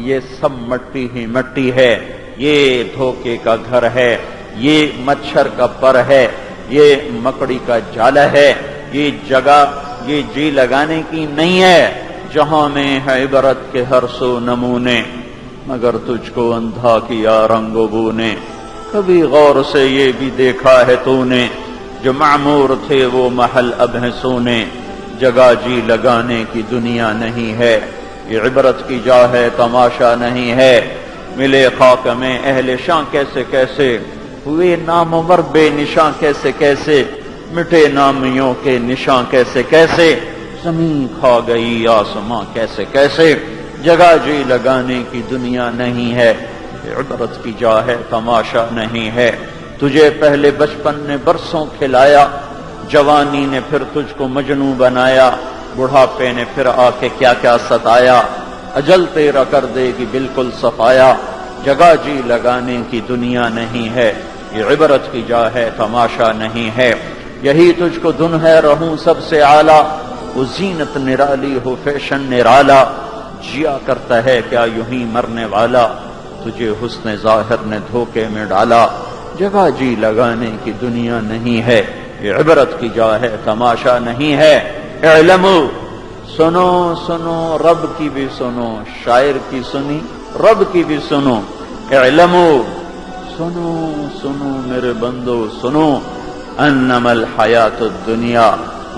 یہ سب مٹی ہی مٹی ہے، یہ دھوکے کا گھر ہے، یہ مچھر کا پر ہے، یہ مکڑی کا جالا ہے، یہ جگہ یہ جی لگانے کی نہیں ہے جہاں میں ہے عبرت کے ہر سو نمونے، مگر تجھ کو اندھا کیا رنگ و بو نے، کبھی غور سے یہ بھی دیکھا ہے تو نے، جو معمور تھے وہ محل اب ہیں سونے، جگہ جی لگانے کی دنیا نہیں ہے، یہ عبرت کی جا ہے تماشا نہیں ہے، ملے خاک میں اہل شاں کیسے کیسے، ہوئے نامور بے نشاں کیسے کیسے، مٹے نامیوں کے نشاں کیسے کیسے، زمین کھا گئی آسماں کیسے کیسے، جگہ جی لگانے کی دنیا نہیں ہے، یہ عبرت کی جا ہے تماشا نہیں ہے، تجھے پہلے بچپن نے برسوں کھلایا، جوانی نے پھر تجھ کو مجنوں بنایا، بڑھاپے نے پھر آ کے کیا کیا ستایا، اجل تیرا کر دے گی بالکل صفایا، جگہ جی لگانے کی دنیا نہیں ہے، یہ عبرت کی جا ہے تماشا نہیں ہے، یہی تجھ کو دن ہے رہوں سب سے اعلیٰ، وہ زینت نرالی ہو فیشن نرالا، جیا کرتا ہے کیا یوں ہی مرنے والا، تجھے حسن ظاہر نے دھوکے میں ڈالا، جگہ جی لگانے کی دنیا نہیں ہے، یہ عبرت کی جا ہے تماشا نہیں ہے، اعلمو سنو سنو رب کی بھی سنو، شاعر کی سنی رب کی بھی سنو، اعلمو سنو سنو میرے بندو سنو، انما الحیات الدنیا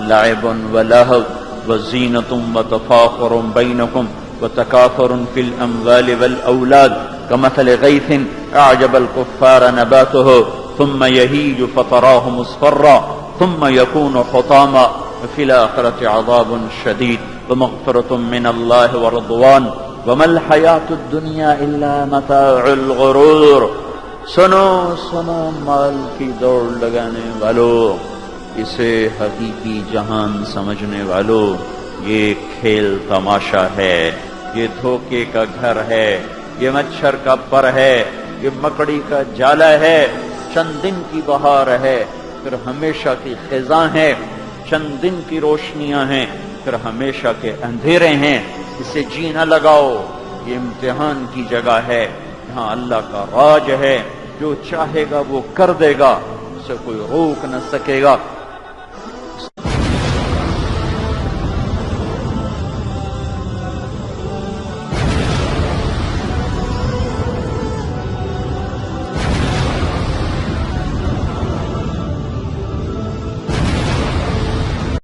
لعب ولہو وزینۃ وتفاخر بینکم وتکاثر فی الاموال والاولاد کمثل غیث اعجب الکفار نباته ثم یہیج فتراہ مصفرا ثم یکون حطاما وفی الآخرة عذاب شدید ومغفرة من اللہ ورضوان وما الحیات الدنیا الا متاع الغرور، سنو سنو مال کی دوڑ لگانے والو، اسے حقیقی جہان سمجھنے والو، یہ کھیل تماشا ہے، یہ دھوکے کا گھر ہے، یہ مچھر کا پر ہے، یہ مکڑی کا جالا ہے، چند دن کی بہار ہے پھر ہمیشہ کی خزاں ہے، چند دن کی روشنیاں ہیں پھر ہمیشہ کے اندھیرے ہیں، اسے جی نہ لگاؤ، یہ امتحان کی جگہ ہے، یہاں اللہ کا راج ہے، جو چاہے گا وہ کر دے گا، اسے کوئی روک نہ سکے گا،